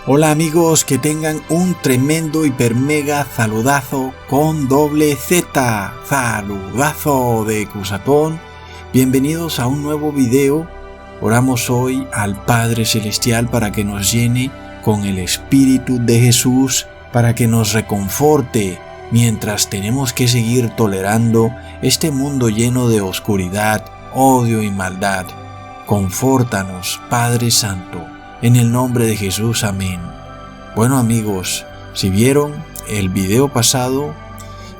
Hola amigos, que tengan un tremendo hiper mega saludazo con doble Z, saludazo de Cusatón. Bienvenidos a un nuevo video. Oramos hoy al Padre Celestial para que nos llene con el Espíritu de Jesús, para que nos reconforte mientras tenemos que seguir tolerando este mundo lleno de oscuridad, odio y maldad. Confórtanos, Padre Santo. En el nombre de Jesús, amén. Bueno amigos, si vieron el video pasado,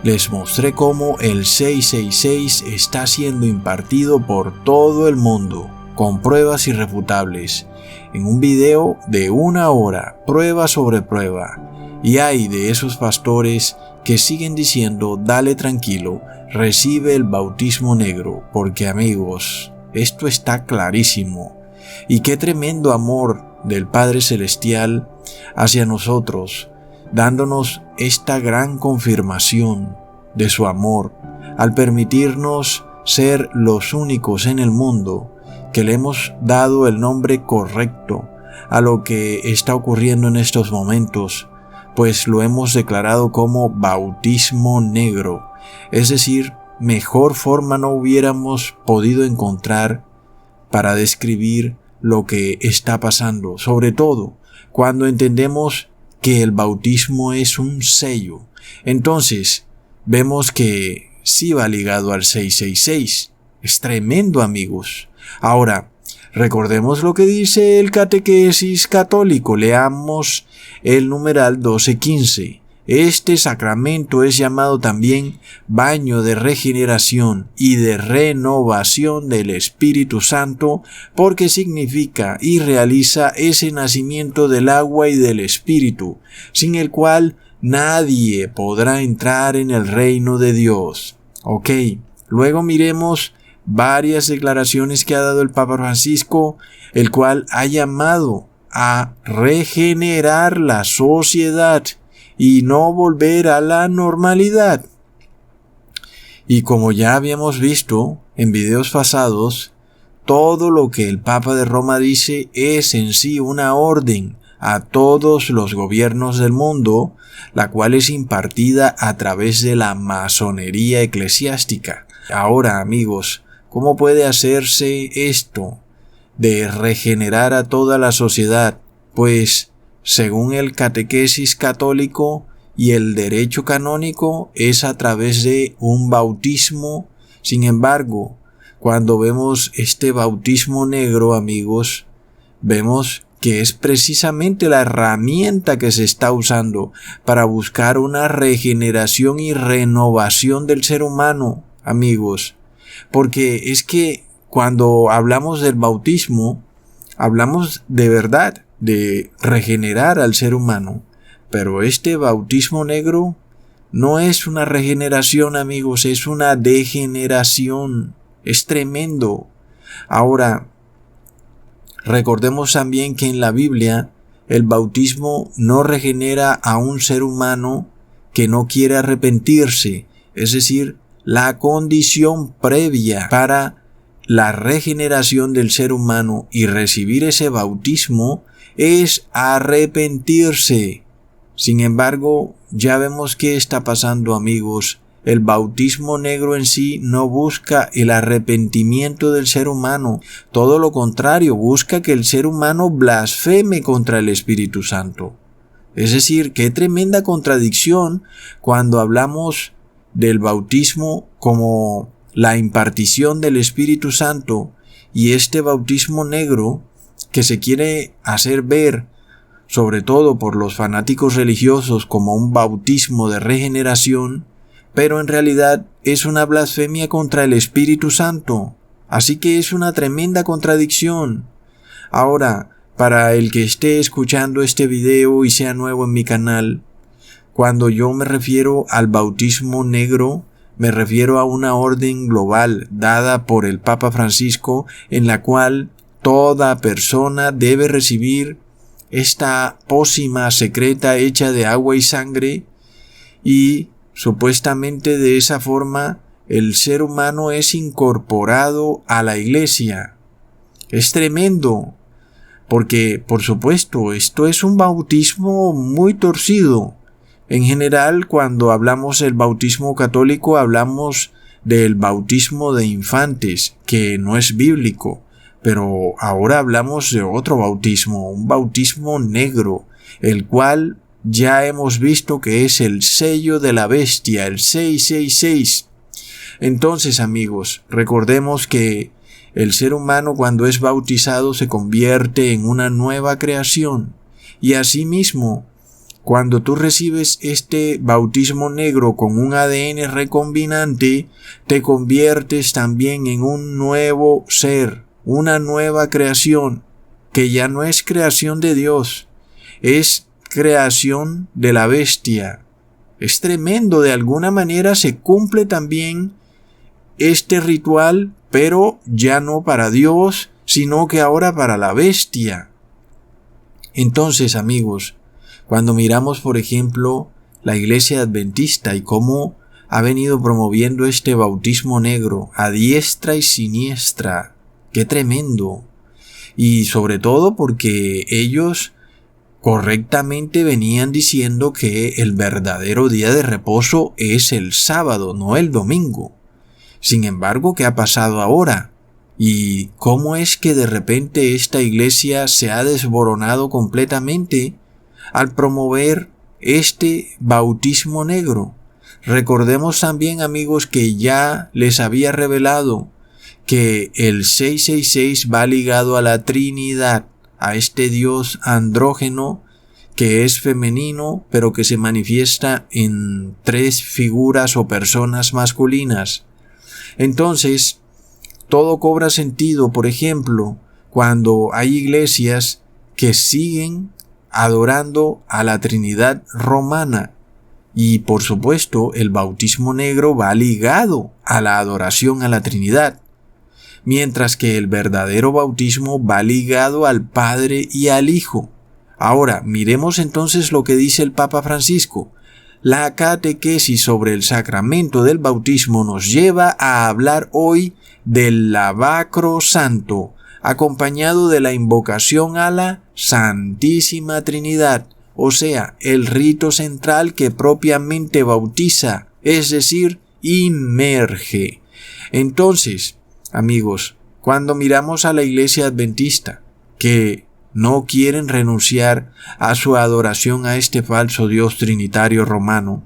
les mostré cómo el 666 está siendo impartido por todo el mundo, con pruebas irrefutables, en un video de 1 hora, prueba sobre prueba. Y hay de esos pastores que siguen diciendo, dale tranquilo, recibe el bautismo negro, porque amigos, esto está clarísimo. Y qué tremendo amor del Padre Celestial hacia nosotros, dándonos esta gran confirmación de su amor, al permitirnos ser los únicos en el mundo que le hemos dado el nombre correcto a lo que está ocurriendo en estos momentos, pues lo hemos declarado como bautismo negro. Es decir, mejor forma no hubiéramos podido encontrar para describir lo que está pasando, sobre todo cuando entendemos que el bautismo es un sello. Entonces, vemos que sí va ligado al 666. Es tremendo, amigos. Ahora, recordemos lo que dice el Catequesis Católico. Leamos el numeral 1215. Este sacramento es llamado también baño de regeneración y de renovación del Espíritu Santo porque significa y realiza ese nacimiento del agua y del Espíritu, sin el cual nadie podrá entrar en el reino de Dios. Ok, luego miremos varias declaraciones que ha dado el Papa Francisco, el cual ha llamado a regenerar la sociedad y no volver a la normalidad. Y como ya habíamos visto en videos pasados, todo lo que el Papa de Roma dice es en sí una orden a todos los gobiernos del mundo, la cual es impartida a través de la masonería eclesiástica. Ahora, amigos, ¿cómo puede hacerse esto de regenerar a toda la sociedad? Pues según el Catequesis Católico y el derecho canónico, es a través de un bautismo. Sin embargo, cuando vemos este bautismo negro, amigos, vemos que es precisamente la herramienta que se está usando para buscar una regeneración y renovación del ser humano, amigos. Porque es que cuando hablamos del bautismo, hablamos de verdad, de regenerar al ser humano. Pero este bautismo negro no es una regeneración, amigos, es una degeneración. Es tremendo. Ahora, recordemos también que en la Biblia el bautismo no regenera a un ser humano que no quiere arrepentirse. Es decir, la condición previa para la regeneración del ser humano y recibir ese bautismo es arrepentirse. Sin embargo, ya vemos qué está pasando, amigos. El bautismo negro en sí no busca el arrepentimiento del ser humano. Todo lo contrario, busca que el ser humano blasfeme contra el Espíritu Santo. Es decir, qué tremenda contradicción cuando hablamos del bautismo como la impartición del Espíritu Santo y este bautismo negro que se quiere hacer ver, sobre todo por los fanáticos religiosos, como un bautismo de regeneración, pero en realidad es una blasfemia contra el Espíritu Santo. Así que es una tremenda contradicción. Ahora, para el que esté escuchando este video y sea nuevo en mi canal, cuando yo me refiero al bautismo negro, me refiero a una orden global dada por el Papa Francisco, en la cual toda persona debe recibir esta pócima secreta hecha de agua y sangre, y supuestamente de esa forma el ser humano es incorporado a la iglesia. Es tremendo. porque, por supuesto, esto es un bautismo muy torcido. En general, cuando hablamos del bautismo católico, hablamos del bautismo de infantes, que no es bíblico, pero ahora hablamos de otro bautismo, un bautismo negro, el cual ya hemos visto que es el sello de la bestia, el 666. Entonces, amigos, recordemos que el ser humano cuando es bautizado se convierte en una nueva creación, y asimismo, cuando tú recibes este bautismo negro con un ADN recombinante, te conviertes también en un nuevo ser, una nueva creación, que ya no es creación de Dios, es creación de la bestia. Es tremendo, de alguna manera se cumple también este ritual, pero ya no para Dios, sino que ahora para la bestia. Entonces, amigos, cuando miramos, por ejemplo, la Iglesia Adventista y cómo ha venido promoviendo este bautismo negro a diestra y siniestra, ¡qué tremendo! Y sobre todo porque ellos correctamente venían diciendo que el verdadero día de reposo es el sábado, no el domingo. Sin embargo, ¿qué ha pasado ahora? ¿Y cómo es que de repente esta iglesia se ha desboronado completamente al promover este bautismo negro? Recordemos también, amigos, que ya les había revelado que el 666 va ligado a la Trinidad, a este Dios andrógeno que es femenino, pero que se manifiesta en 3 figuras o personas masculinas. Entonces, todo cobra sentido, por ejemplo, cuando hay iglesias que siguen adorando a la Trinidad romana. Y por supuesto, el bautismo negro va ligado a la adoración a la Trinidad, mientras que el verdadero bautismo va ligado al Padre y al Hijo. Ahora, miremos entonces lo que dice el Papa Francisco. La catequesis sobre el sacramento del bautismo nos lleva a hablar hoy del lavacro santo, acompañado de la invocación a la Santísima Trinidad, o sea, el rito central que propiamente bautiza, es decir, inmerge. Entonces, amigos, cuando miramos a la Iglesia Adventista, que no quieren renunciar a su adoración a este falso Dios trinitario romano,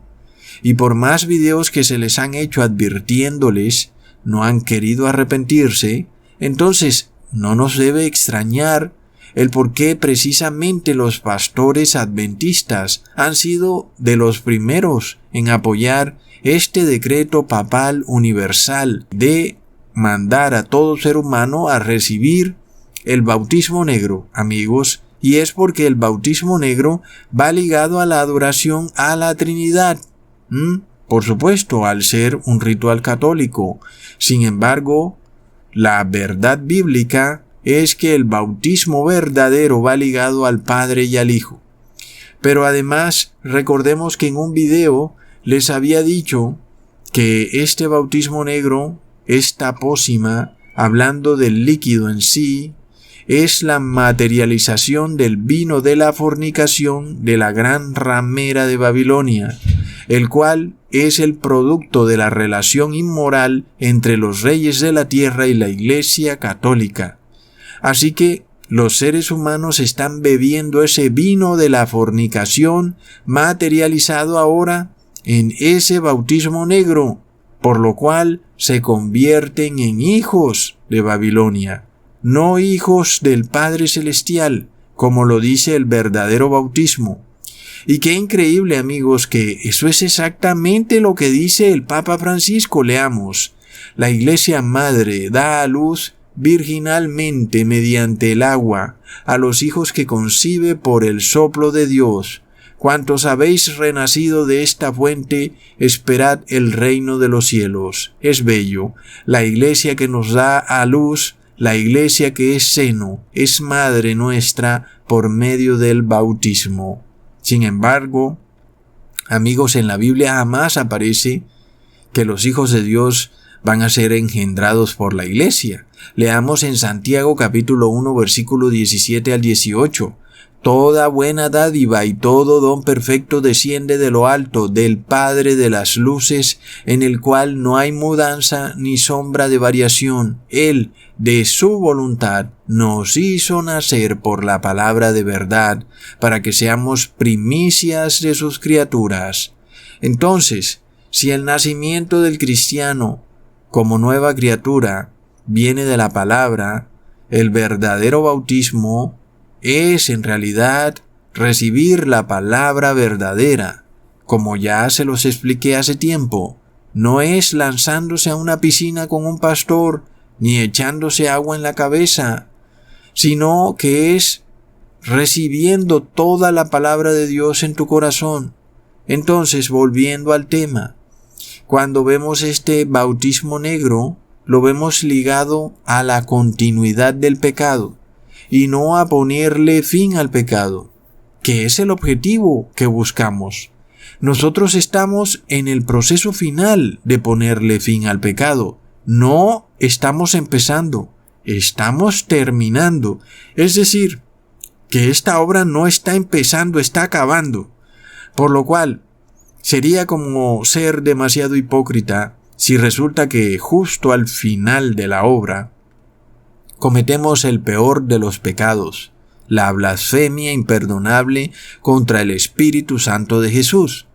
y por más videos que se les han hecho advirtiéndoles, no han querido arrepentirse, entonces no nos debe extrañar el por qué precisamente los pastores adventistas han sido de los primeros en apoyar este decreto papal universal de mandar a todo ser humano a recibir el bautismo negro, amigos, y es porque el bautismo negro va ligado a la adoración a la Trinidad. Por supuesto, al ser un ritual católico. Sin embargo, la verdad bíblica es que el bautismo verdadero va ligado al Padre y al Hijo. Pero además, recordemos que en un video les había dicho que este bautismo negro, esta pócima, hablando del líquido en sí, es la materialización del vino de la fornicación de la gran ramera de Babilonia, el cual es el producto de la relación inmoral entre los reyes de la tierra y la Iglesia católica. Así que los seres humanos están bebiendo ese vino de la fornicación materializado ahora en ese bautismo negro, por lo cual se convierten en hijos de Babilonia, no hijos del Padre Celestial, como lo dice el verdadero bautismo. Y qué increíble, amigos, que eso es exactamente lo que dice el Papa Francisco. Leamos: la Iglesia Madre da a luz virginalmente mediante el agua a los hijos que concibe por el soplo de Dios. Cuantos habéis renacido de esta fuente, esperad el reino de los cielos. Es bello. La Iglesia que nos da a luz, la Iglesia que es seno, es madre nuestra por medio del bautismo. Sin embargo, amigos, en la Biblia jamás aparece que los hijos de Dios van a ser engendrados por la Iglesia. Leamos en Santiago capítulo 1 versículo 17 al 18. Toda buena dádiva y todo don perfecto desciende de lo alto, del Padre de las luces, en el cual no hay mudanza ni sombra de variación. Él, de su voluntad, nos hizo nacer por la palabra de verdad, para que seamos primicias de sus criaturas. Entonces, si el nacimiento del cristiano, como nueva criatura, viene de la palabra, el verdadero bautismo es en realidad recibir la palabra verdadera. Como ya se los expliqué hace tiempo, no es lanzándose a una piscina con un pastor ni echándose agua en la cabeza, sino que es recibiendo toda la palabra de Dios en tu corazón. Entonces, volviendo al tema, cuando vemos este bautismo negro, lo vemos ligado a la continuidad del pecado y no a ponerle fin al pecado, que es el objetivo que buscamos. Nosotros estamos en el proceso final de ponerle fin al pecado. No estamos empezando, estamos terminando. Es decir, que esta obra no está empezando, está acabando. Por lo cual, sería como ser demasiado hipócrita si resulta que justo al final de la obra cometemos el peor de los pecados, la blasfemia imperdonable contra el Espíritu Santo de Jesús.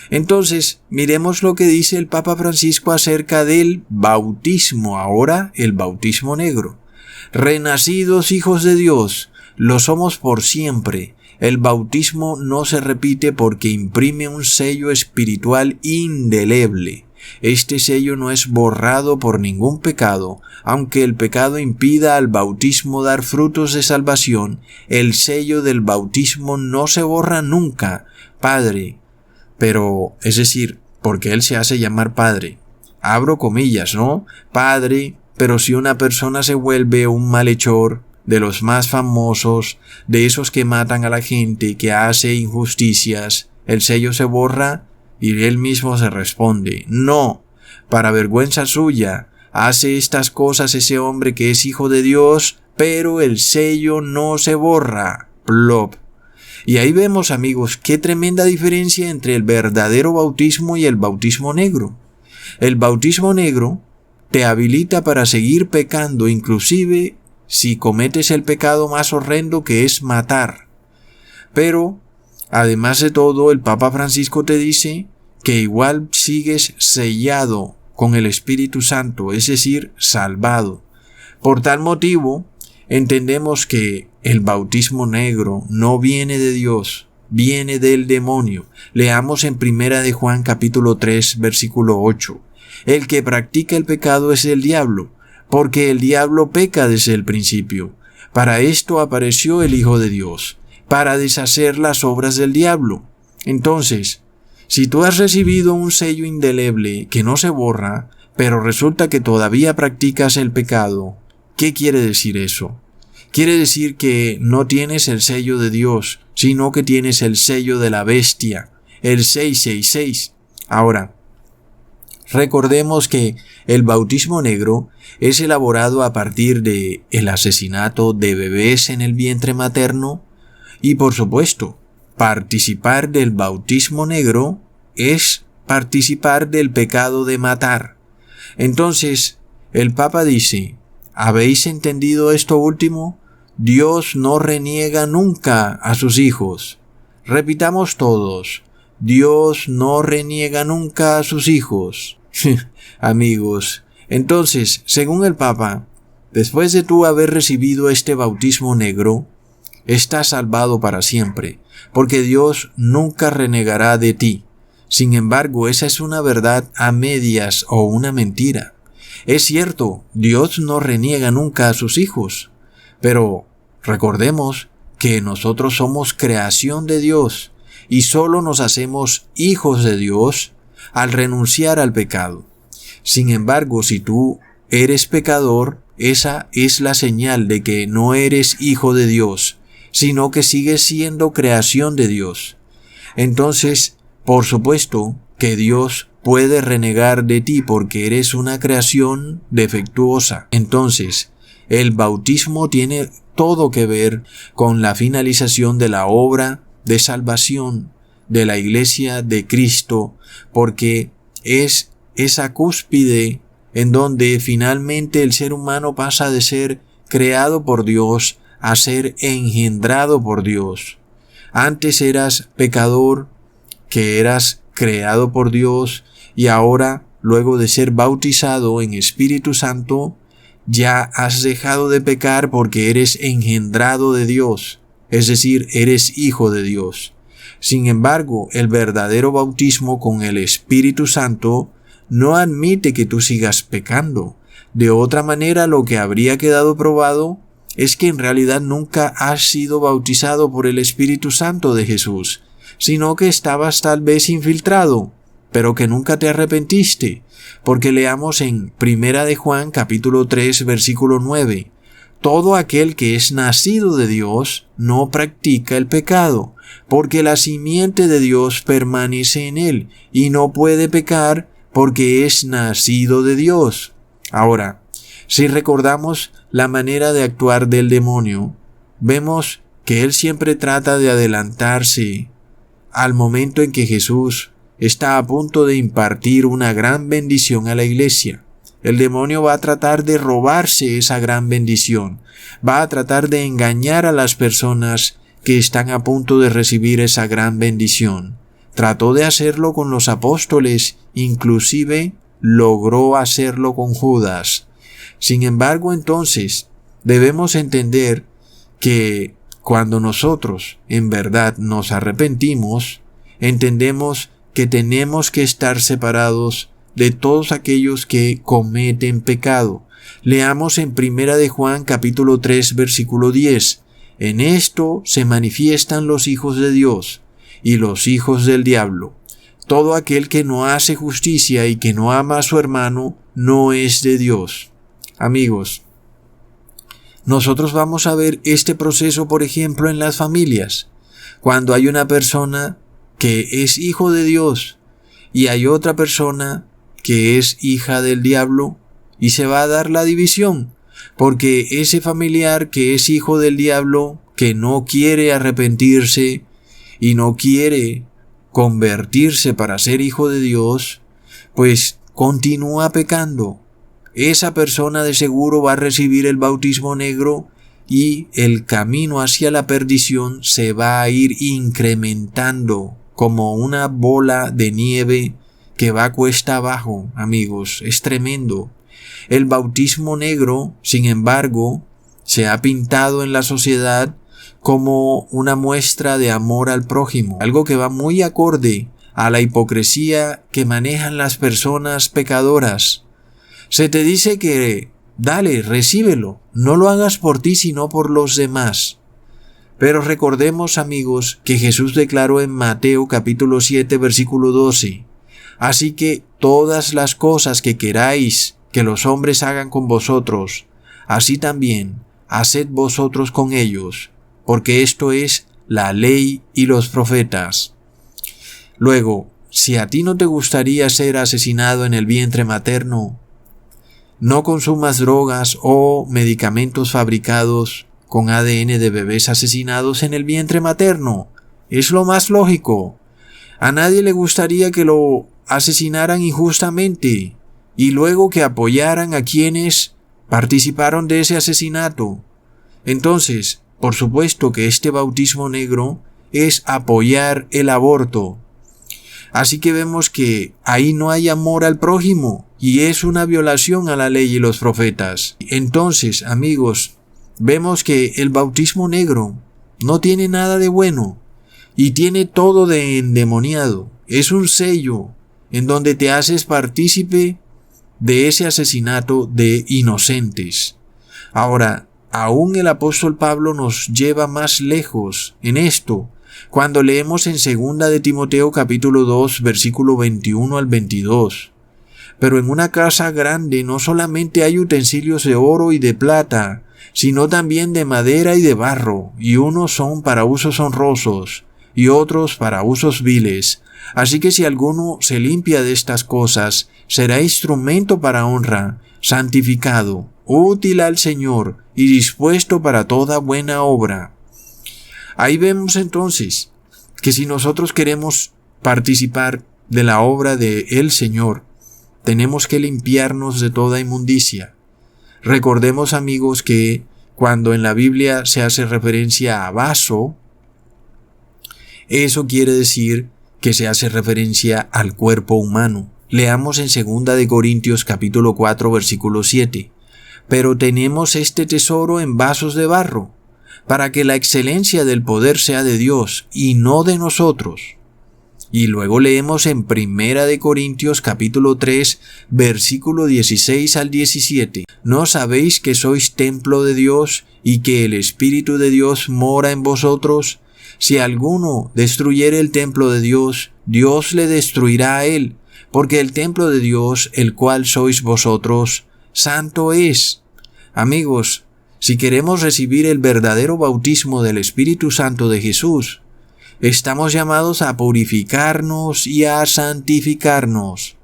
Entonces, miremos lo que dice el Papa Francisco acerca del bautismo, ahora el bautismo negro. Renacidos hijos de Dios, lo somos por siempre. El bautismo no se repite porque imprime un sello espiritual indeleble. Este sello no es borrado por ningún pecado. Aunque el pecado impida al bautismo dar frutos de salvación, el sello del bautismo no se borra nunca. Padre, pero, es decir, porque Él se hace llamar Padre. Abro comillas, ¿no? Padre, pero si una persona se vuelve un malhechor, de los más famosos, de esos que matan a la gente, que hace injusticias, ¿el sello se borra? Y Él mismo se responde, no, para vergüenza suya, hace estas cosas ese hombre que es hijo de Dios, pero el sello no se borra. Plop. Y ahí vemos, amigos, qué tremenda diferencia entre el verdadero bautismo y el bautismo negro. El bautismo negro te habilita para seguir pecando, inclusive si cometes el pecado más horrendo, que es matar. Pero, además de todo, el Papa Francisco te dice que igual sigues sellado con el Espíritu Santo, es decir, salvado. Por tal motivo, entendemos que el bautismo negro no viene de Dios, viene del demonio. Leamos en 1 de Juan capítulo 3, versículo 8. El que practica el pecado es el diablo, porque el diablo peca desde el principio. Para esto apareció el Hijo de Dios, para deshacer las obras del diablo. Entonces, si tú has recibido un sello indeleble que no se borra, pero resulta que todavía practicas el pecado, ¿qué quiere decir eso? Quiere decir que no tienes el sello de Dios, sino que tienes el sello de la bestia, el 666. Ahora, recordemos que el bautismo negro es elaborado a partir de el asesinato de bebés en el vientre materno y, por supuesto, participar del bautismo negro es participar del pecado de matar. Entonces, el Papa dice, ¿habéis entendido esto último? Dios no reniega nunca a sus hijos. Repitamos todos, Dios no reniega nunca a sus hijos. Amigos, entonces, según el Papa, después de tú haber recibido este bautismo negro, estás salvado para siempre, porque Dios nunca renegará de ti. Sin embargo, esa es una verdad a medias o una mentira. Es cierto, Dios no reniega nunca a sus hijos, pero recordemos que nosotros somos creación de Dios y solo nos hacemos hijos de Dios al renunciar al pecado. Sin embargo, si tú eres pecador, esa es la señal de que no eres hijo de Dios, sino que sigues siendo creación de Dios. Entonces, por supuesto que Dios puede renegar de ti porque eres una creación defectuosa. Entonces, el bautismo tiene todo que ver con la finalización de la obra de salvación de la Iglesia de Cristo, porque es esa cúspide en donde finalmente el ser humano pasa de ser creado por Dios a ser engendrado por Dios. Antes eras pecador, que eras creado por Dios, y ahora, luego de ser bautizado en Espíritu Santo, ya has dejado de pecar porque eres engendrado de Dios, es decir, eres hijo de Dios. Sin embargo, el verdadero bautismo con el Espíritu Santo no admite que tú sigas pecando. De otra manera, lo que habría quedado probado es que en realidad nunca has sido bautizado por el Espíritu Santo de Jesús, sino que estabas tal vez infiltrado, pero que nunca te arrepentiste, porque leamos en 1 de Juan capítulo 3 versículo 9, todo aquel que es nacido de Dios no practica el pecado, porque la simiente de Dios permanece en él, y no puede pecar porque es nacido de Dios. Ahora, si recordamos la manera de actuar del demonio, vemos que él siempre trata de adelantarse al momento en que Jesús está a punto de impartir una gran bendición a la iglesia. El demonio va a tratar de robarse esa gran bendición, va a tratar de engañar a las personas que están a punto de recibir esa gran bendición. Trató de hacerlo con los apóstoles, inclusive logró hacerlo con Judas. Sin embargo, entonces, debemos entender que cuando nosotros en verdad nos arrepentimos, entendemos que tenemos que estar separados de todos aquellos que cometen pecado. Leamos en 1 de Juan capítulo 3 versículo 10. En esto se manifiestan los hijos de Dios y los hijos del diablo. Todo aquel que no hace justicia y que no ama a su hermano no es de Dios. Amigos, nosotros vamos a ver este proceso, por ejemplo, en las familias. Cuando hay una persona que es hijo de Dios y hay otra persona que es hija del diablo, y se va a dar la división, porque ese familiar que es hijo del diablo, que no quiere arrepentirse y no quiere convertirse para ser hijo de Dios, pues continúa pecando. Esa persona de seguro va a recibir el bautismo negro y el camino hacia la perdición se va a ir incrementando como una bola de nieve que va cuesta abajo, amigos. Es tremendo. El bautismo negro, sin embargo, se ha pintado en la sociedad como una muestra de amor al prójimo, algo que va muy acorde a la hipocresía que manejan las personas pecadoras. Se te dice que dale, recíbelo, no lo hagas por ti sino por los demás. Pero recordemos, amigos, que Jesús declaró en Mateo capítulo 7 versículo 12, así que todas las cosas que queráis que los hombres hagan con vosotros, así también haced vosotros con ellos, porque esto es la ley y los profetas. Luego, si a ti no te gustaría ser asesinado en el vientre materno, no consumas drogas o medicamentos fabricados con ADN de bebés asesinados en el vientre materno. Es lo más lógico. A nadie le gustaría que lo asesinaran injustamente y luego que apoyaran a quienes participaron de ese asesinato. Entonces, por supuesto que este bautismo negro es apoyar el aborto. Así que vemos que ahí no hay amor al prójimo y es una violación a la ley y los profetas. Entonces, amigos, vemos que el bautismo negro no tiene nada de bueno y tiene todo de endemoniado. Es un sello en donde te haces partícipe de ese asesinato de inocentes. Ahora, aún el apóstol Pablo nos lleva más lejos en esto, cuando leemos en 2 de Timoteo capítulo 2 versículo 21 al 22. Pero en una casa grande no solamente hay utensilios de oro y de plata, sino también de madera y de barro, y unos son para usos honrosos, y otros para usos viles. Así que si alguno se limpia de estas cosas, será instrumento para honra, santificado, útil al Señor y dispuesto para toda buena obra. Ahí vemos entonces que si nosotros queremos participar de la obra del Señor, tenemos que limpiarnos de toda inmundicia. Recordemos, amigos, que cuando en la Biblia se hace referencia a vaso, eso quiere decir que se hace referencia al cuerpo humano. Leamos en 2 de Corintios capítulo 4 versículo 7. Pero tenemos este tesoro en vasos de barro, para que la excelencia del poder sea de Dios y no de nosotros. Y luego leemos en 1 de Corintios capítulo 3 versículo 16 al 17. ¿No sabéis que sois templo de Dios y que el Espíritu de Dios mora en vosotros? Si alguno destruyere el templo de Dios, Dios le destruirá a él, porque el templo de Dios, el cual sois vosotros, santo es. Amigos, si queremos recibir el verdadero bautismo del Espíritu Santo de Jesús, estamos llamados a purificarnos y a santificarnos.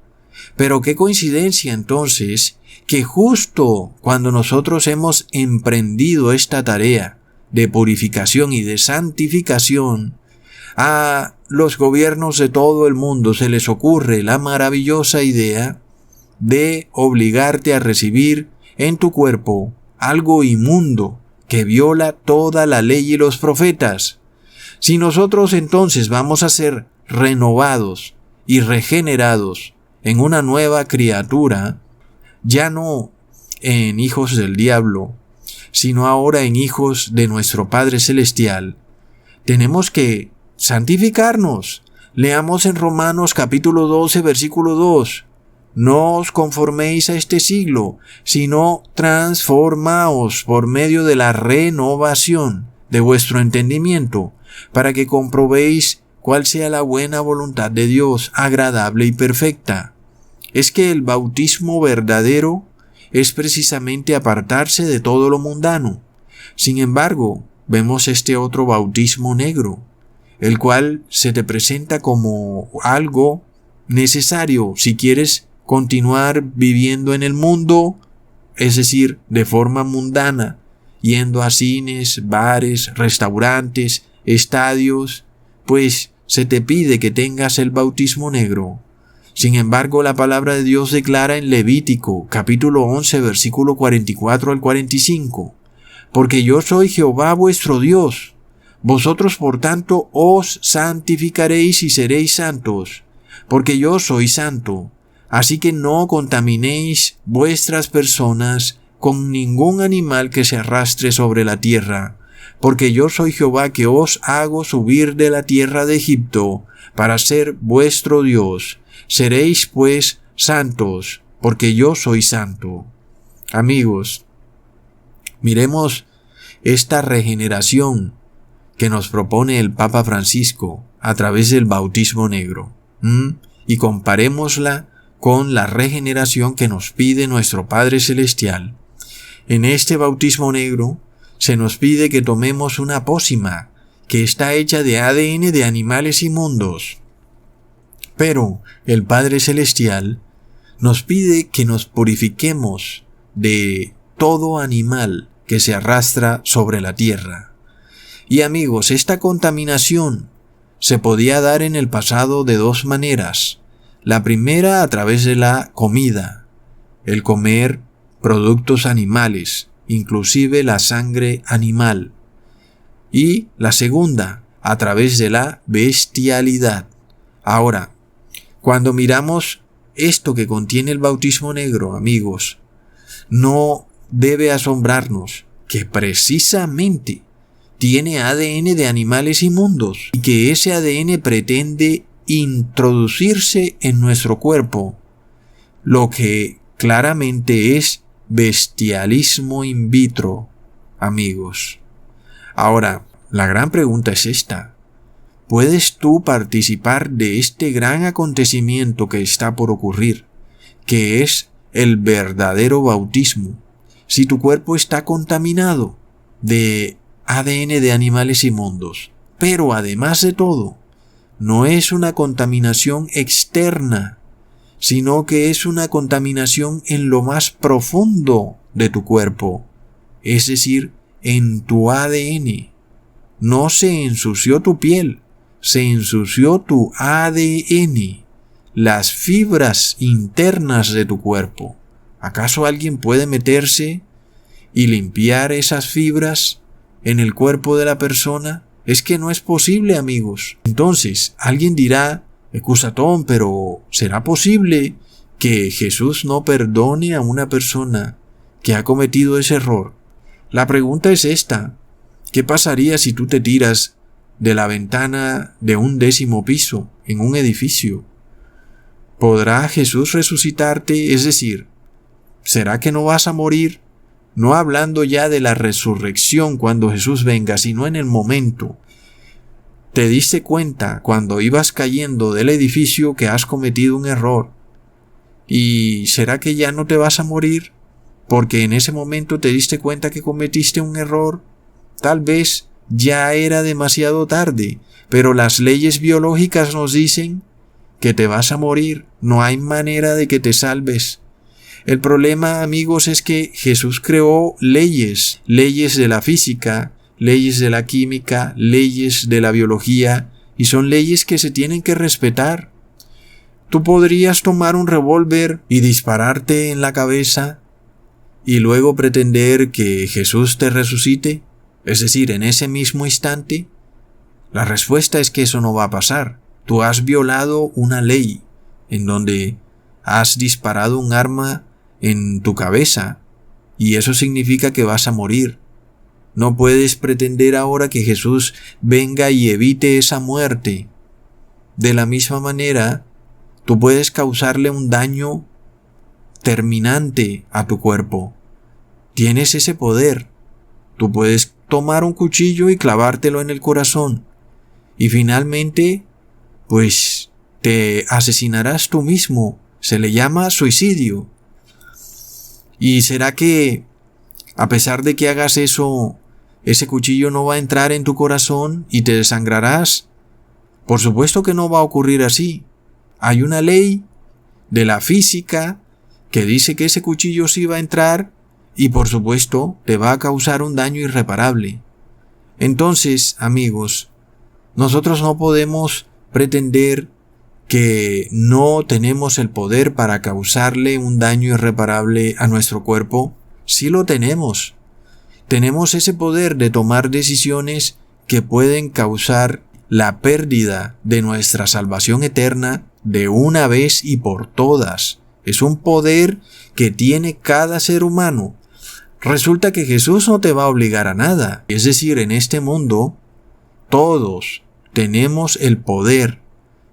Pero qué coincidencia entonces que justo cuando nosotros hemos emprendido esta tarea de purificación y de santificación, a los gobiernos de todo el mundo se les ocurre la maravillosa idea de obligarte a recibir en tu cuerpo algo inmundo que viola toda la ley y los profetas. Si nosotros entonces vamos a ser renovados y regenerados en una nueva criatura, ya no en hijos del diablo, sino ahora en hijos de nuestro Padre Celestial, tenemos que santificarnos. Leamos en Romanos capítulo 12 versículo 2. No os conforméis a este siglo, sino transformaos por medio de la renovación de vuestro entendimiento, para que comprobéis cuál sea la buena voluntad de Dios, agradable y perfecta. Es que el bautismo verdadero es precisamente apartarse de todo lo mundano. Sin embargo, vemos este otro bautismo negro, el cual se te presenta como algo necesario si quieres continuar viviendo en el mundo, es decir, de forma mundana, yendo a cines, bares, restaurantes, estadios, pues se te pide que tengas el bautismo negro. Sin embargo, la palabra de Dios declara en Levítico, capítulo 11, versículo 44 al 45, porque yo soy Jehová vuestro Dios. Vosotros por tanto os santificaréis y seréis santos, porque yo soy santo. Así que no contaminéis vuestras personas con ningún animal que se arrastre sobre la tierra, porque yo soy Jehová que os hago subir de la tierra de Egipto para ser vuestro Dios. Seréis pues santos, porque yo soy santo. Amigos, miremos esta regeneración que nos propone el Papa Francisco a través del bautismo negro, y comparémosla con la regeneración que nos pide nuestro Padre Celestial. En este bautismo negro se nos pide que tomemos una pócima que está hecha de ADN de animales inmundos. Pero el Padre Celestial nos pide que nos purifiquemos de todo animal que se arrastra sobre la tierra. Y amigos, esta contaminación se podía dar en el pasado de dos maneras. La primera a través de la comida, el comer productos animales, inclusive la sangre animal. Y la segunda, a través de la bestialidad. Ahora, cuando miramos esto que contiene el bautismo negro, amigos, no debe asombrarnos que precisamente tiene ADN de animales inmundos y que ese ADN pretende introducirse en nuestro cuerpo, lo que claramente es bestialismo in vitro, amigos. Ahora, la gran pregunta es esta: ¿puedes tú participar de este gran acontecimiento que está por ocurrir, que es el verdadero bautismo, si tu cuerpo está contaminado de ADN de animales inmundos? Pero además de todo, no es una contaminación externa, sino que es una contaminación en lo más profundo de tu cuerpo, es decir, en tu ADN. No se ensució tu piel, se ensució tu ADN, las fibras internas de tu cuerpo. ¿Acaso alguien puede meterse y limpiar esas fibras en el cuerpo de la persona? Es que no es posible, amigos. Entonces, alguien dirá, Cusatón, pero ¿será posible que Jesús no perdone a una persona que ha cometido ese error? La pregunta es esta: ¿qué pasaría si tú te tiras de la ventana de un 10º piso en un edificio? ¿Podrá Jesús resucitarte? Es decir, ¿será que no vas a morir? No hablando ya de la resurrección cuando Jesús venga, sino en el momento. Te diste cuenta cuando ibas cayendo del edificio que has cometido un error. ¿Y será que ya no te vas a morir? Porque en ese momento te diste cuenta que cometiste un error. Tal vez ya era demasiado tarde, pero las leyes biológicas nos dicen que te vas a morir. No hay manera de que te salves. El problema, amigos, es que Jesús creó leyes de la física, leyes de la química, leyes de la biología, y son leyes que se tienen que respetar. Tú podrías tomar un revólver y dispararte en la cabeza y luego pretender que Jesús te resucite, es decir, en ese mismo instante. La respuesta es que eso no va a pasar. Tú has violado una ley en donde has disparado un arma en tu cabeza, y eso significa que vas a morir. No puedes pretender ahora que Jesús venga y evite esa muerte. De la misma manera, tú puedes causarle un daño terminante a tu cuerpo. Tienes ese poder. Tú puedes tomar un cuchillo y clavártelo en el corazón, y finalmente, pues, te asesinarás tú mismo. Se le llama suicidio. ¿Y será que, a pesar de que hagas eso, ese cuchillo no va a entrar en tu corazón y te desangrarás? Por supuesto que no va a ocurrir así. Hay una ley de la física que dice que ese cuchillo sí va a entrar y por supuesto te va a causar un daño irreparable. Entonces, amigos, nosotros no podemos pretender que no tenemos el poder para causarle un daño irreparable a nuestro cuerpo. Sí lo tenemos. Tenemos ese poder de tomar decisiones que pueden causar la pérdida de nuestra salvación eterna de una vez y por todas. Es un poder que tiene cada ser humano. Resulta que Jesús no te va a obligar a nada. Es decir, en este mundo, todos tenemos el poder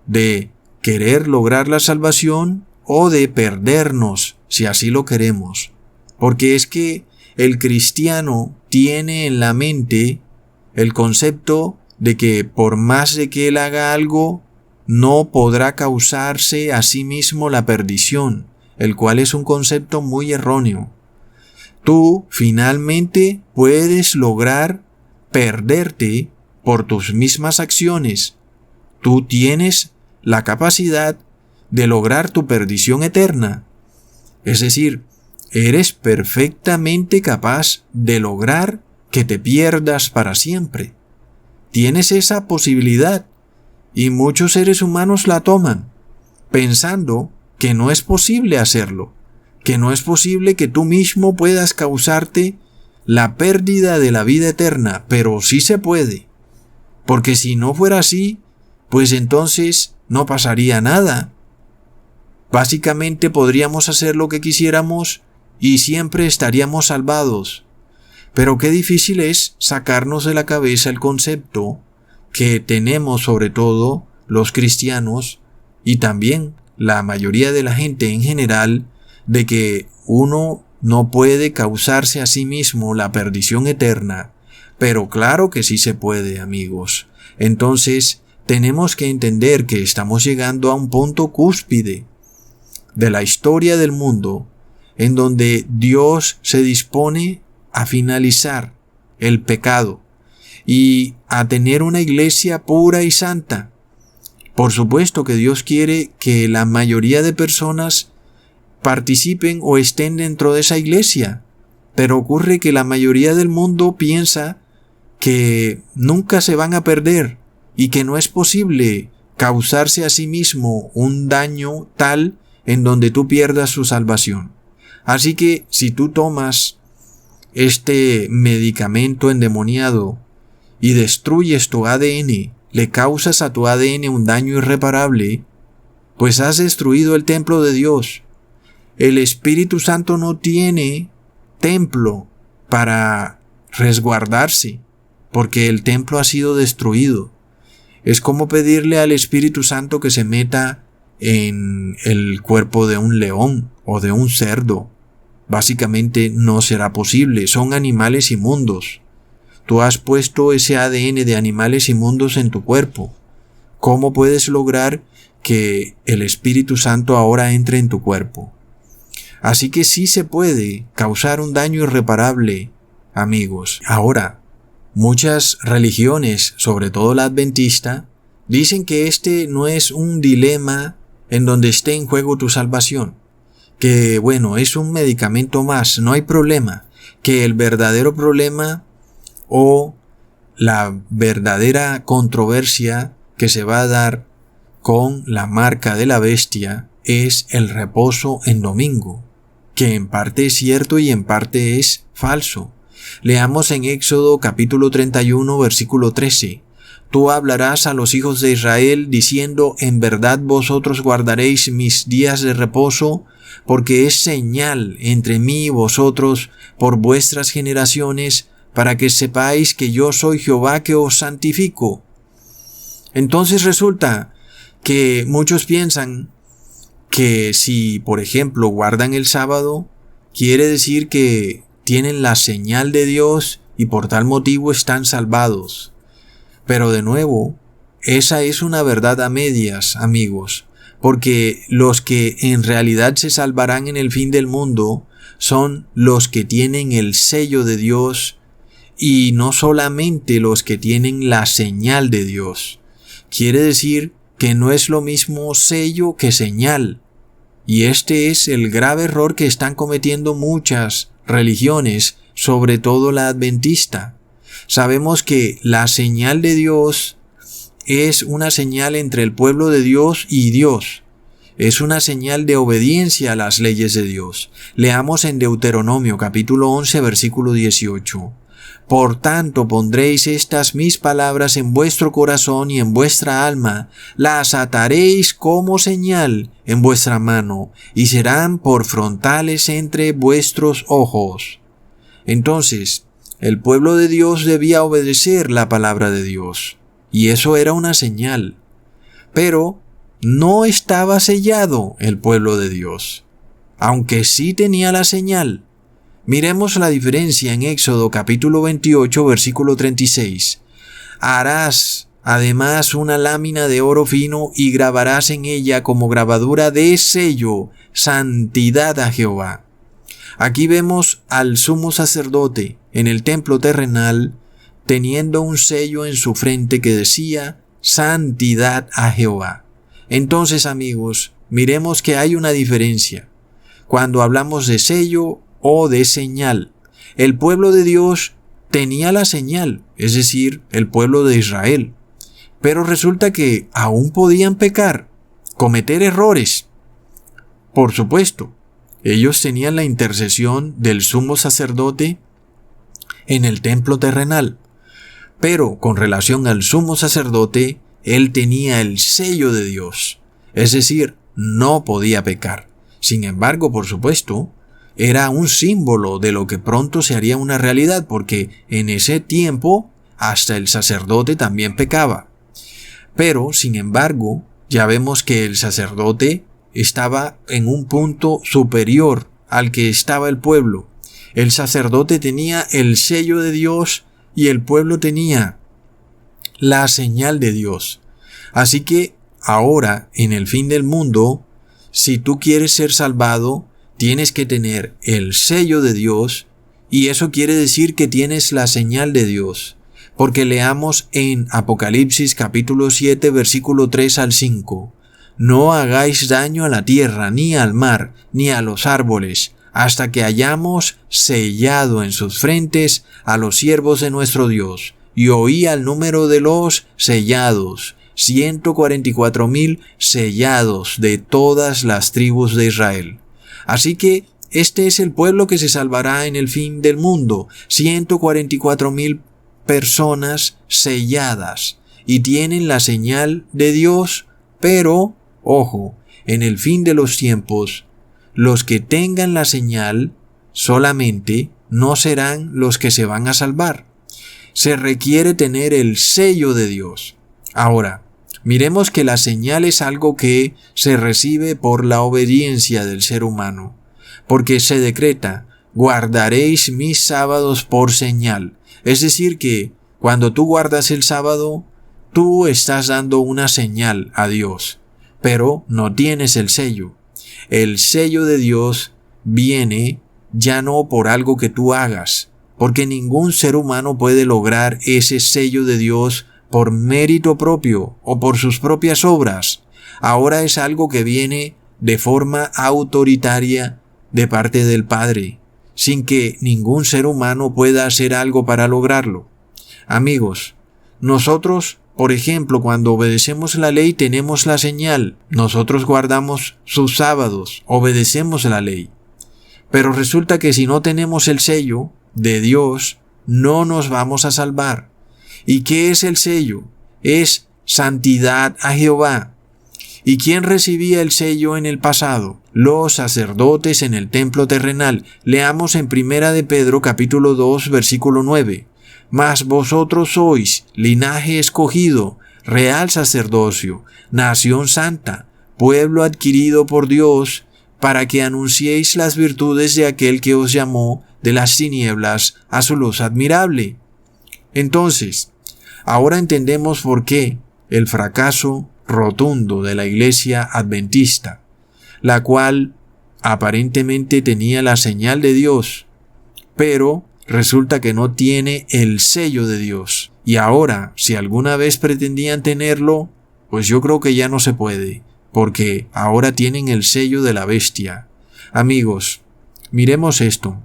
de querer lograr la salvación o de perdernos, si así lo queremos. Porque es que el cristiano tiene en la mente el concepto de que por más de que él haga algo, no podrá causarse a sí mismo la perdición, el cual es un concepto muy erróneo. Tú finalmente puedes lograr perderte por tus mismas acciones. Tú tienes la capacidad de lograr tu perdición eterna. Es decir, eres perfectamente capaz de lograr que te pierdas para siempre. Tienes esa posibilidad y muchos seres humanos la toman, pensando que no es posible hacerlo, que no es posible que tú mismo puedas causarte la pérdida de la vida eterna, pero sí se puede, porque si no fuera así, pues entonces no pasaría nada. Básicamente podríamos hacer lo que quisiéramos y siempre estaríamos salvados. Pero qué difícil es sacarnos de la cabeza el concepto que tenemos, sobre todo los cristianos y también la mayoría de la gente en general, de que uno no puede causarse a sí mismo la perdición eterna. Pero claro que sí se puede, amigos. Entonces, tenemos que entender que estamos llegando a un punto cúspide de la historia del mundo, en donde Dios se dispone a finalizar el pecado y a tener una iglesia pura y santa. Por supuesto que Dios quiere que la mayoría de personas participen o estén dentro de esa iglesia, pero ocurre que la mayoría del mundo piensa que nunca se van a perder y que no es posible causarse a sí mismo un daño tal en donde tú pierdas su salvación. Así que si tú tomas este medicamento endemoniado y destruyes tu ADN, le causas a tu ADN un daño irreparable, pues has destruido el templo de Dios. El Espíritu Santo no tiene templo para resguardarse, porque el templo ha sido destruido. Es como pedirle al Espíritu Santo que se meta en el cuerpo de un león o de un cerdo. Básicamente no será posible, son animales inmundos. Tú has puesto ese ADN de animales inmundos en tu cuerpo. ¿Cómo puedes lograr que el Espíritu Santo ahora entre en tu cuerpo? Así que sí se puede causar un daño irreparable, amigos. Ahora, muchas religiones, sobre todo la adventista, dicen que este no es un dilema en donde esté en juego tu salvación. Que bueno, es un medicamento más, no hay problema. Que el verdadero problema o la verdadera controversia que se va a dar con la marca de la bestia es el reposo en domingo, que en parte es cierto y en parte es falso. Leamos en Éxodo capítulo 31 versículo 13. Tú hablarás a los hijos de Israel diciendo, en verdad vosotros guardaréis mis días de reposo, porque es señal entre mí y vosotros por vuestras generaciones, para que sepáis que yo soy Jehová que os santifico. Entonces resulta que muchos piensan que si, por ejemplo, guardan el sábado, quiere decir que tienen la señal de Dios y por tal motivo están salvados. Pero de nuevo, esa es una verdad a medias, amigos, porque los que en realidad se salvarán en el fin del mundo son los que tienen el sello de Dios y no solamente los que tienen la señal de Dios. Quiere decir que no es lo mismo sello que señal. Y este es el grave error que están cometiendo muchas religiones, sobre todo la adventista. Sabemos que la señal de Dios es una señal entre el pueblo de Dios y Dios. Es una señal de obediencia a las leyes de Dios. Leamos en Deuteronomio capítulo 11 versículo 18. Por tanto pondréis estas mis palabras en vuestro corazón y en vuestra alma, las ataréis como señal en vuestra mano, y serán por frontales entre vuestros ojos. Entonces, el pueblo de Dios debía obedecer la palabra de Dios, y eso era una señal. Pero no estaba sellado el pueblo de Dios, aunque sí tenía la señal. Miremos la diferencia en Éxodo capítulo 28 versículo 36. Harás además una lámina de oro fino y grabarás en ella como grabadura de sello, santidad a Jehová. Aquí vemos al sumo sacerdote en el templo terrenal teniendo un sello en su frente que decía santidad a Jehová. Entonces, amigos, miremos que hay una diferencia. Cuando hablamos de sello o de señal, el pueblo de Dios tenía la señal, es decir, el pueblo de Israel. Pero resulta que aún podían pecar, cometer errores. Por supuesto, ellos tenían la intercesión del sumo sacerdote en el templo terrenal. Pero con relación al sumo sacerdote, él tenía el sello de Dios, es decir, no podía pecar. Sin embargo, por supuesto, era un símbolo de lo que pronto se haría una realidad, porque en ese tiempo hasta el sacerdote también pecaba. Pero, sin embargo, ya vemos que el sacerdote estaba en un punto superior al que estaba el pueblo. El sacerdote tenía el sello de Dios y el pueblo tenía la señal de Dios. Así que ahora, en el fin del mundo, si tú quieres ser salvado, tienes que tener el sello de Dios, y eso quiere decir que tienes la señal de Dios. Porque leamos en Apocalipsis capítulo 7 versículo 3 al 5. No hagáis daño a la tierra, ni al mar, ni a los árboles, hasta que hayamos sellado en sus frentes a los siervos de nuestro Dios. Y oí al número de los sellados, 144,000 sellados de todas las tribus de Israel. Así que este es el pueblo que se salvará en el fin del mundo, 144,000 personas selladas, y tienen la señal de Dios, pero, ojo, en el fin de los tiempos, los que tengan la señal solamente no serán los que se van a salvar. Se requiere tener el sello de Dios. Ahora, miremos que la señal es algo que se recibe por la obediencia del ser humano, porque se decreta, guardaréis mis sábados por señal. Es decir que cuando tú guardas el sábado, tú estás dando una señal a Dios, pero no tienes el sello. El sello de Dios viene ya no por algo que tú hagas, porque ningún ser humano puede lograr ese sello de Dios por mérito propio o por sus propias obras. Ahora es algo que viene de forma autoritaria de parte del Padre, sin que ningún ser humano pueda hacer algo para lograrlo. Amigos, nosotros, por ejemplo, cuando obedecemos la ley tenemos la señal. Nosotros guardamos sus sábados, obedecemos la ley. Pero resulta que si no tenemos el sello de Dios, no nos vamos a salvar. ¿Y qué es el sello? Es santidad a Jehová. ¿Y quién recibía el sello en el pasado? Los sacerdotes en el templo terrenal. Leamos en 1 de Pedro capítulo 2 versículo 9. Mas vosotros sois linaje escogido, real sacerdocio, nación santa, pueblo adquirido por Dios, para que anunciéis las virtudes de aquel que os llamó de las tinieblas a su luz admirable. Entonces, ahora entendemos por qué el fracaso rotundo de la iglesia adventista, la cual aparentemente tenía la señal de Dios, pero resulta que no tiene el sello de Dios. Y ahora, si alguna vez pretendían tenerlo, pues yo creo que ya no se puede, porque ahora tienen el sello de la bestia. Amigos, miremos esto.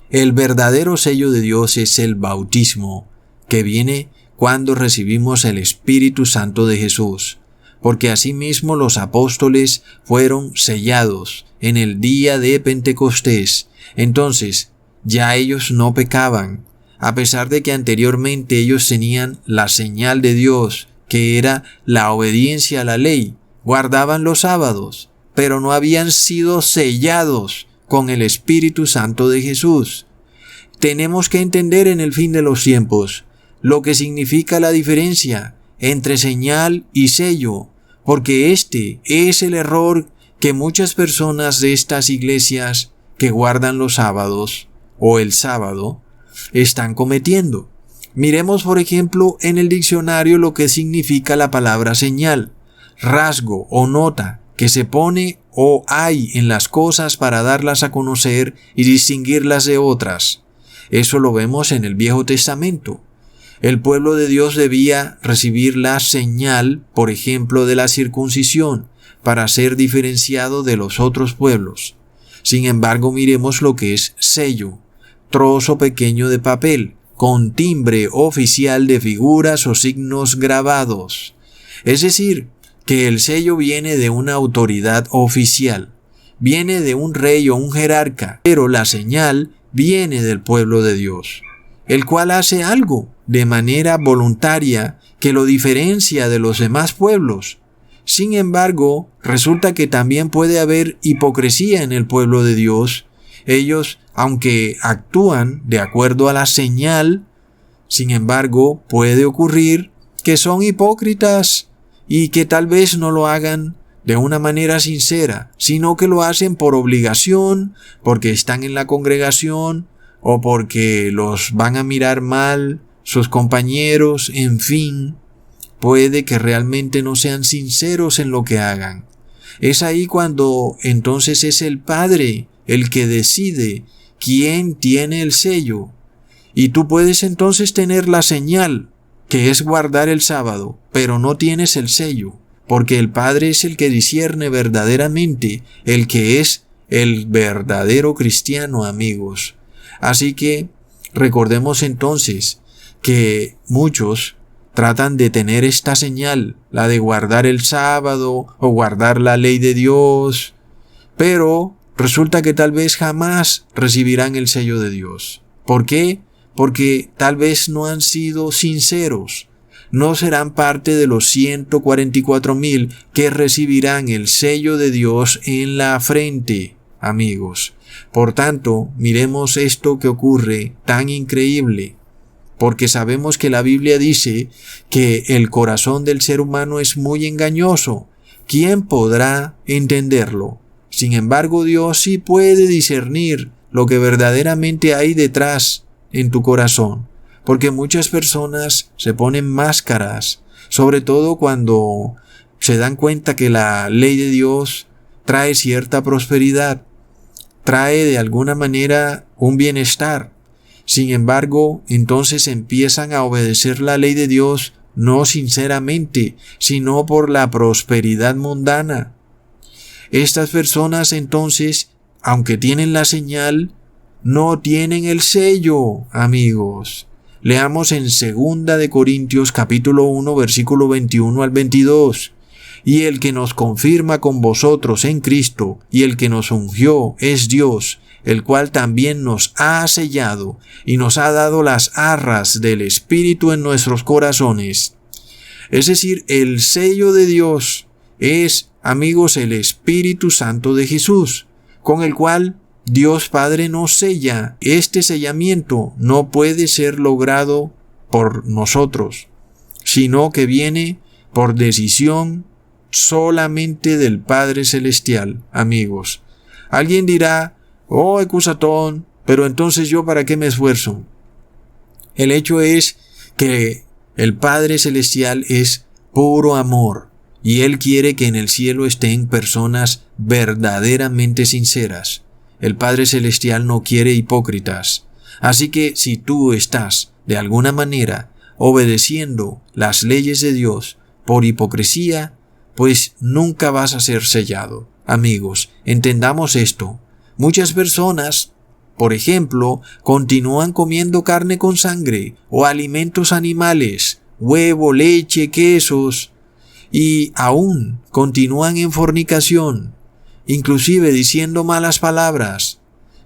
El verdadero sello de Dios es el bautismo, que viene cuando recibimos el Espíritu Santo de Jesús, porque asimismo los apóstoles fueron sellados en el día de Pentecostés. Entonces, ya ellos no pecaban, a pesar de que anteriormente ellos tenían la señal de Dios, que era la obediencia a la ley, guardaban los sábados, pero no habían sido sellados con el Espíritu Santo de Jesús. Tenemos que entender en el fin de los tiempos lo que significa la diferencia entre señal y sello, porque este es el error que muchas personas de estas iglesias que guardan los sábados o el sábado están cometiendo. Miremos, por ejemplo, en el diccionario lo que significa la palabra señal, rasgo o nota que se pone o hay en las cosas para darlas a conocer y distinguirlas de otras. Eso lo vemos en el Viejo Testamento. El pueblo de Dios debía recibir la señal, por ejemplo, de la circuncisión, para ser diferenciado de los otros pueblos. Sin embargo, miremos lo que es sello, trozo pequeño de papel, con timbre oficial de figuras o signos grabados. Es decir, que el sello viene de una autoridad oficial, viene de un rey o un jerarca, pero la señal viene del pueblo de Dios, el cual hace algo de manera voluntaria que lo diferencia de los demás pueblos. Sin embargo, resulta que también puede haber hipocresía en el pueblo de Dios. Ellos, aunque actúan de acuerdo a la señal, sin embargo, puede ocurrir que son hipócritas y que tal vez no lo hagan de una manera sincera, sino que lo hacen por obligación, porque están en la congregación o porque los van a mirar mal sus compañeros, en fin, puede que realmente no sean sinceros en lo que hagan. Es ahí cuando entonces es el Padre el que decide quién tiene el sello. Y tú puedes entonces tener la señal, que es guardar el sábado, pero no tienes el sello, porque el Padre es el que discierne verdaderamente, el que es el verdadero cristiano, amigos. Así que recordemos entonces que muchos tratan de tener esta señal, la de guardar el sábado o guardar la ley de Dios, pero resulta que tal vez jamás recibirán el sello de Dios. ¿Por qué? Porque tal vez no han sido sinceros. No serán parte de los 144,000 que recibirán el sello de Dios en la frente, amigos. Por tanto, miremos esto que ocurre tan increíble, porque sabemos que la Biblia dice que el corazón del ser humano es muy engañoso. ¿Quién podrá entenderlo? Sin embargo, Dios sí puede discernir lo que verdaderamente hay detrás en tu corazón, porque muchas personas se ponen máscaras, sobre todo cuando se dan cuenta que la ley de Dios trae cierta prosperidad, trae de alguna manera un bienestar. Sin embargo, entonces empiezan a obedecer la ley de Dios no sinceramente, sino por la prosperidad mundana. Estas personas entonces, aunque tienen la señal, no tienen el sello, amigos. Leamos en 2 de Corintios capítulo 1 versículo 21 al 22. Y el que nos confirma con vosotros en Cristo y el que nos ungió es Dios, el cual también nos ha sellado y nos ha dado las arras del Espíritu en nuestros corazones. Es decir, el sello de Dios es, amigos, el Espíritu Santo de Jesús, con el cual Dios Padre nos sella. Este sellamiento no puede ser logrado por nosotros, sino que viene por decisión solamente del Padre Celestial, amigos. Alguien dirá, oh, Ecusatón, pero entonces yo ¿para qué me esfuerzo? El hecho es que el Padre Celestial es puro amor y Él quiere que en el cielo estén personas verdaderamente sinceras. El Padre Celestial no quiere hipócritas. Así que si tú estás, de alguna manera, obedeciendo las leyes de Dios por hipocresía, pues nunca vas a ser sellado. Amigos, entendamos esto. Muchas personas, por ejemplo, continúan comiendo carne con sangre o alimentos animales, huevo, leche, quesos, y aún continúan en fornicación, inclusive diciendo malas palabras.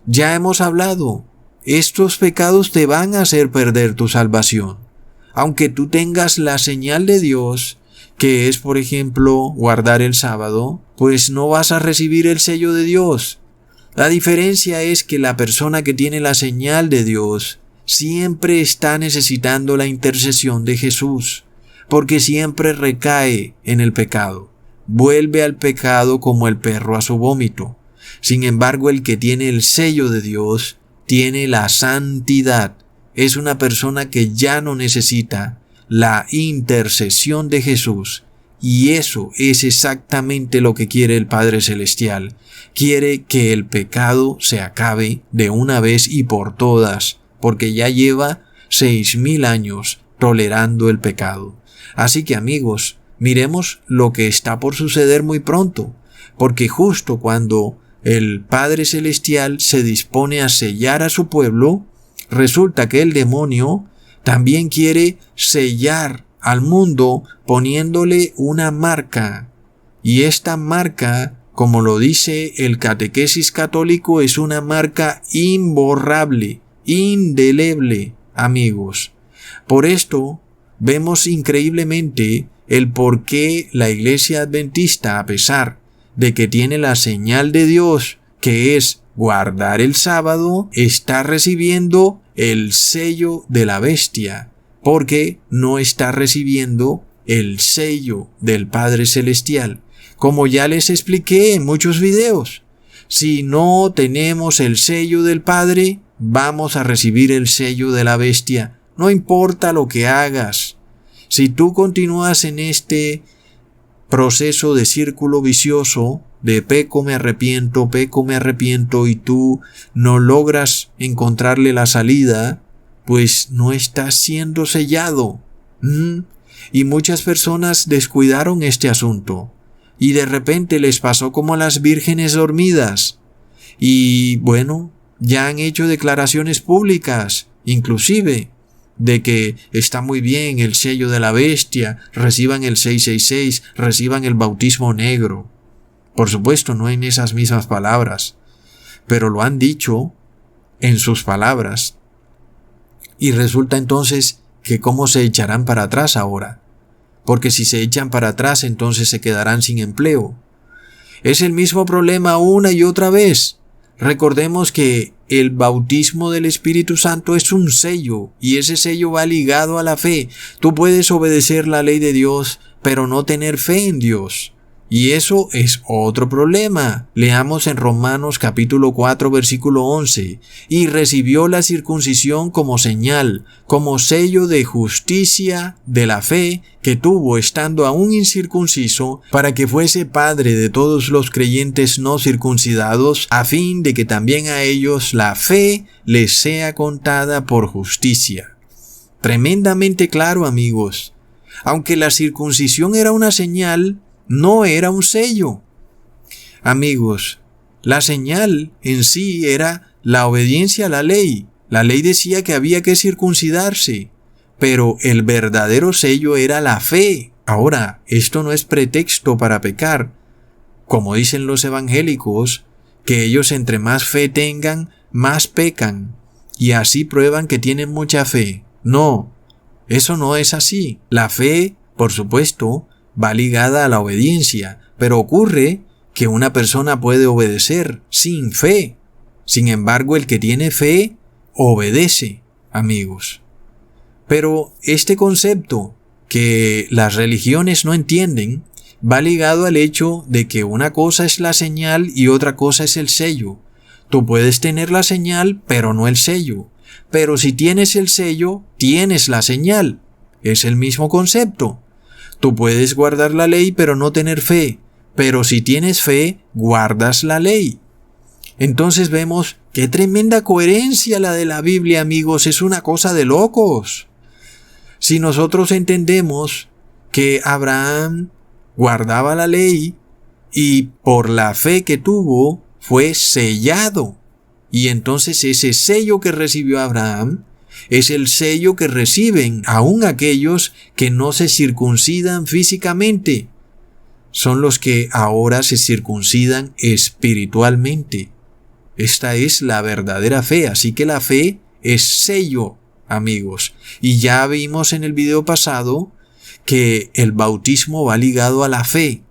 Ya hemos hablado, estos pecados te van a hacer perder tu salvación. Aunque tú tengas la señal de Dios, que es, por ejemplo, guardar el sábado, pues no vas a recibir el sello de Dios. La diferencia es que la persona que tiene la señal de Dios siempre está necesitando la intercesión de Jesús, porque siempre recae en el pecado. Vuelve al pecado como el perro a su vómito. Sin embargo, el que tiene el sello de Dios tiene la santidad. Es una persona que ya no necesita la intercesión de Jesús. Y eso es exactamente lo que quiere el Padre Celestial. Quiere que el pecado se acabe de una vez y por todas, porque ya lleva 6,000 años tolerando el pecado. Así que, amigos, miremos lo que está por suceder muy pronto, porque justo cuando el Padre Celestial se dispone a sellar a su pueblo, resulta que el demonio también quiere sellar al mundo poniéndole una marca. Y esta marca, como lo dice el catequesis católico, es una marca imborrable, indeleble, amigos. Por esto, vemos increíblemente el por qué la Iglesia Adventista, a pesar de que tiene la señal de Dios, que es guardar el sábado, está recibiendo el sello de la bestia, porque no está recibiendo el sello del Padre Celestial. Como ya les expliqué en muchos videos, si no tenemos el sello del Padre, vamos a recibir el sello de la bestia. No importa lo que hagas. Si tú continúas en este proceso de círculo vicioso, de peco me arrepiento, y tú no logras encontrarle la salida, pues no está siendo sellado. Y muchas personas descuidaron este asunto. Y de repente les pasó como a las vírgenes dormidas. Y bueno, ya han hecho declaraciones públicas, inclusive, de que está muy bien el sello de la bestia, reciban el 666, reciban el bautismo negro. Por supuesto, no en esas mismas palabras, pero lo han dicho en sus palabras. Y resulta entonces que cómo se echarán para atrás ahora. Porque si se echan para atrás, entonces se quedarán sin empleo. Es el mismo problema una y otra vez. Recordemos que el bautismo del Espíritu Santo es un sello, y ese sello va ligado a la fe. Tú puedes obedecer la ley de Dios, pero no tener fe en Dios. Y eso es otro problema. Leamos en Romanos capítulo 4 versículo 11. Y recibió la circuncisión como señal, como sello de justicia de la fe que tuvo estando aún incircunciso, para que fuese padre de todos los creyentes no circuncidados, a fin de que también a ellos la fe les sea contada por justicia. Tremendamente claro, amigos. Aunque la circuncisión era una señal, no era un sello. Amigos, la señal en sí era la obediencia a la ley. La ley decía que había que circuncidarse, pero el verdadero sello era la fe. Ahora, esto no es pretexto para pecar. Como dicen los evangélicos, que ellos entre más fe tengan, más pecan, y así prueban que tienen mucha fe. No, eso no es así. La fe, por supuesto, va ligada a la obediencia, pero ocurre que una persona puede obedecer sin fe. Sin embargo, el que tiene fe, obedece, amigos. Pero este concepto que las religiones no entienden, va ligado al hecho de que una cosa es la señal y otra cosa es el sello. Tú puedes tener la señal, pero no el sello. Pero si tienes el sello, tienes la señal. Es el mismo concepto. Tú puedes guardar la ley pero no tener fe, pero si tienes fe, guardas la ley. Entonces vemos qué tremenda coherencia la de la Biblia, amigos, es una cosa de locos. Si nosotros entendemos que Abraham guardaba la ley y por la fe que tuvo fue sellado, y entonces ese sello que recibió Abraham es el sello que reciben aún aquellos que no se circuncidan físicamente. Son los que ahora se circuncidan espiritualmente. Esta es la verdadera fe, así que la fe es sello, amigos. Y ya vimos en el video pasado que el bautismo va ligado a la fe.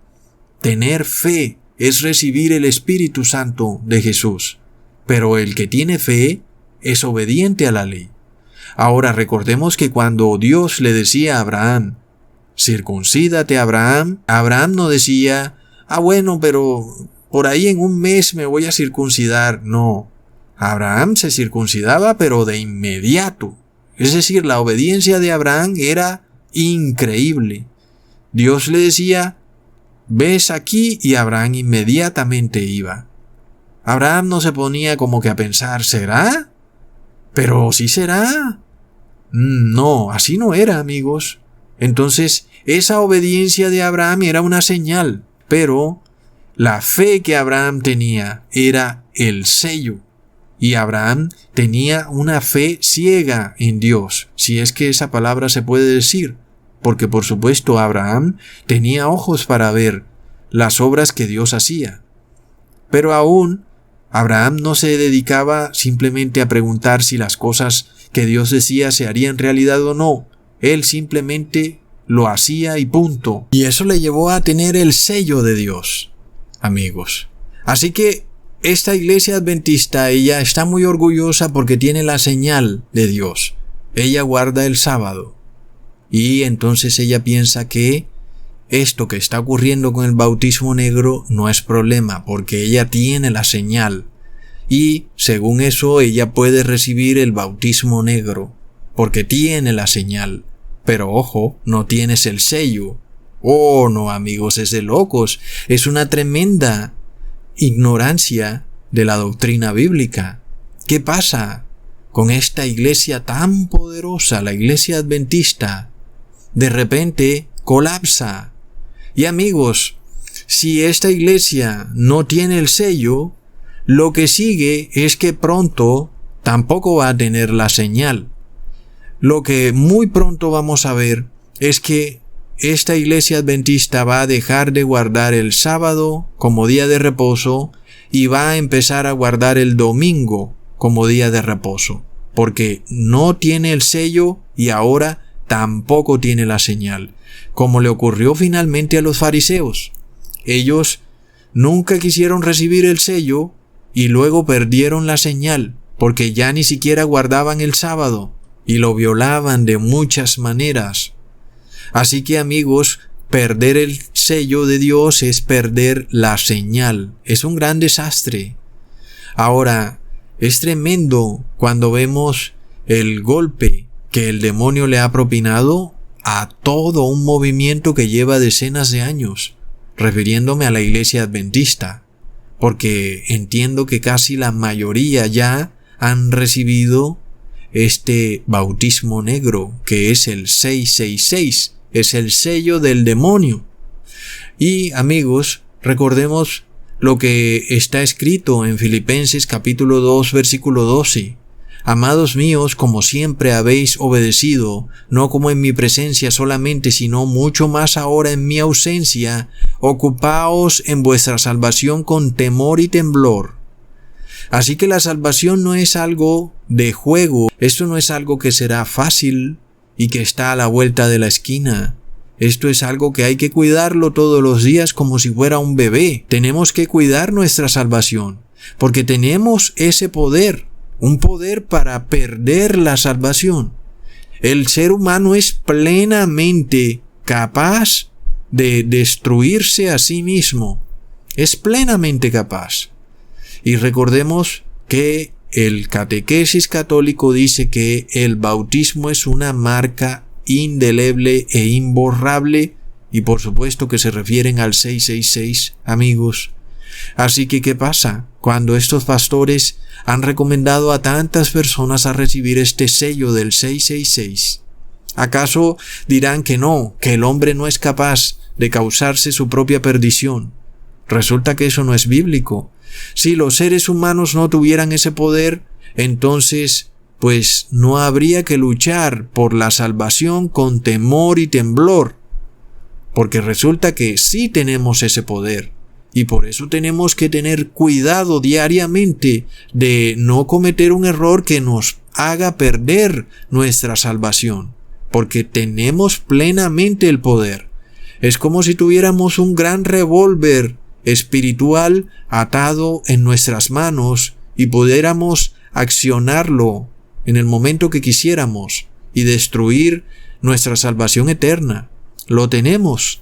Tener fe es recibir el Espíritu Santo de Jesús. Pero el que tiene fe es obediente a la ley. Ahora recordemos que cuando Dios le decía a Abraham, circuncídate Abraham, Abraham no decía, bueno, pero por ahí en un mes me voy a circuncidar. No, Abraham se circuncidaba pero de inmediato. Es decir, la obediencia de Abraham era increíble. Dios le decía, ves aquí, y Abraham inmediatamente iba. Abraham no se ponía como que a pensar, ¿será? Pero sí será. No, así no era, amigos. Entonces, esa obediencia de Abraham era una señal, pero la fe que Abraham tenía era el sello. Y Abraham tenía una fe ciega en Dios, si es que esa palabra se puede decir, porque por supuesto Abraham tenía ojos para ver las obras que Dios hacía. Pero aún Abraham no se dedicaba simplemente a preguntar si las cosas que Dios decía se harían realidad o no. Él simplemente lo hacía y punto. Y eso le llevó a tener el sello de Dios, amigos. Así que esta iglesia adventista, ella está muy orgullosa porque tiene la señal de Dios. Ella guarda el sábado. Y entonces ella piensa que esto que está ocurriendo con el bautismo negro no es problema, porque ella tiene la señal. Y según eso ella puede recibir el bautismo negro, porque tiene la señal. Pero ojo, no tienes el sello. Oh, no, amigos, es de locos. Es una tremenda ignorancia de la doctrina bíblica. ¿Qué pasa con esta iglesia tan poderosa, la iglesia adventista, de repente colapsa. Y amigos, si esta iglesia no tiene el sello, lo que sigue es que pronto tampoco va a tener la señal. Lo que muy pronto vamos a ver es que esta iglesia adventista va a dejar de guardar el sábado como día de reposo y va a empezar a guardar el domingo como día de reposo, porque no tiene el sello y ahora tampoco tiene la señal, como le ocurrió finalmente a los fariseos. Ellos nunca quisieron recibir el sello y luego perdieron la señal, porque ya ni siquiera guardaban el sábado y lo violaban de muchas maneras. Así que amigos, perder el sello de Dios es perder la señal. Es un gran desastre. Ahora, es tremendo cuando vemos el golpe que el demonio le ha propinado a todo un movimiento que lleva decenas de años, refiriéndome a la iglesia adventista, porque entiendo que casi la mayoría ya han recibido este bautismo negro, que es el 666, es el sello del demonio. Y amigos, recordemos lo que está escrito en Filipenses capítulo 2 versículo 12. Amados míos, como siempre habéis obedecido, no como en mi presencia solamente, sino mucho más ahora en mi ausencia, ocupaos en vuestra salvación con temor y temblor. Así que la salvación no es algo de juego, esto no es algo que será fácil y que está a la vuelta de la esquina. Esto es algo que hay que cuidarlo todos los días como si fuera un bebé. Tenemos que cuidar nuestra salvación, porque tenemos ese poder, un poder para perder la salvación. El ser humano es plenamente capaz de destruirse a sí mismo. Es plenamente capaz. Y recordemos que el catequesis católico dice que el bautismo es una marca indeleble e imborrable, y por supuesto que se refieren al 666, amigos. Así que, ¿qué pasa cuando estos pastores han recomendado a tantas personas a recibir este sello del 666? ¿Acaso dirán que no, que el hombre no es capaz de causarse su propia perdición? Resulta que eso no es bíblico. Si los seres humanos no tuvieran ese poder, entonces pues no habría que luchar por la salvación con temor y temblor, porque resulta que sí tenemos ese poder, y por eso tenemos que tener cuidado diariamente de no cometer un error que nos haga perder nuestra salvación, porque tenemos plenamente el poder. Es como si tuviéramos un gran revólver espiritual atado en nuestras manos y pudiéramos accionarlo en el momento que quisiéramos y destruir nuestra salvación eterna. Lo tenemos.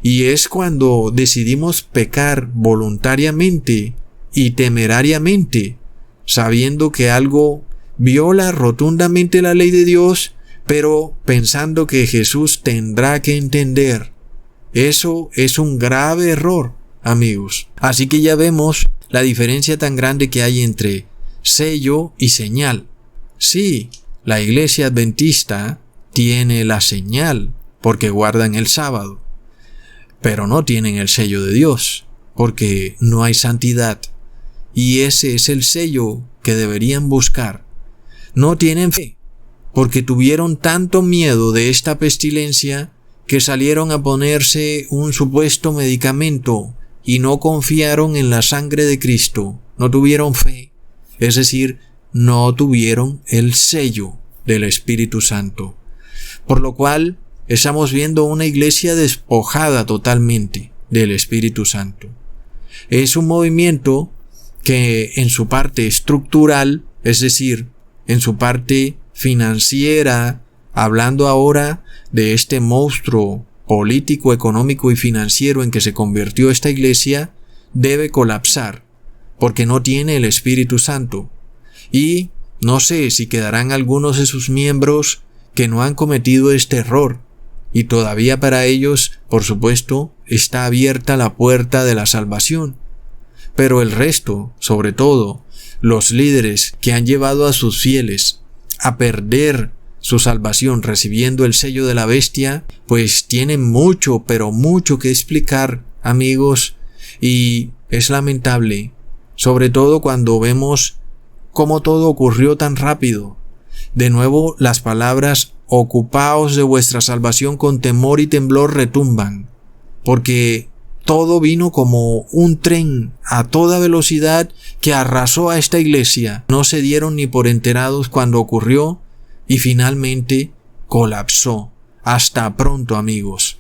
Y es cuando decidimos pecar voluntariamente y temerariamente, sabiendo que algo viola rotundamente la ley de Dios, pero pensando que Jesús tendrá que entender. Eso es un grave error, amigos. Así que ya vemos la diferencia tan grande que hay entre sello y señal. Sí, la iglesia adventista tiene la señal porque guardan el sábado, pero no tienen el sello de Dios porque no hay santidad, y ese es el sello que deberían buscar. No tienen fe porque tuvieron tanto miedo de esta pestilencia que salieron a ponerse un supuesto medicamento y no confiaron en la sangre de Cristo. No tuvieron fe, es decir, no tuvieron el sello del Espíritu Santo. Por lo cual, estamos viendo una iglesia despojada totalmente del Espíritu Santo. Es un movimiento que en su parte estructural, es decir, en su parte financiera, hablando ahora de este monstruo político, económico y financiero en que se convirtió esta iglesia, debe colapsar, porque no tiene el Espíritu Santo. Y no sé si quedarán algunos de sus miembros que no han cometido este error, y todavía para ellos, por supuesto, está abierta la puerta de la salvación. Pero el resto, sobre todo, los líderes que han llevado a sus fieles a perder su salvación recibiendo el sello de la bestia, pues tienen mucho, pero mucho que explicar, amigos, y es lamentable, sobre todo cuando vemos cómo todo ocurrió tan rápido. De nuevo, las palabras «ocupaos de vuestra salvación con temor y temblor» retumban, porque todo vino como un tren a toda velocidad que arrasó a esta iglesia. No se dieron ni por enterados cuando ocurrió y finalmente colapsó. Hasta pronto, amigos.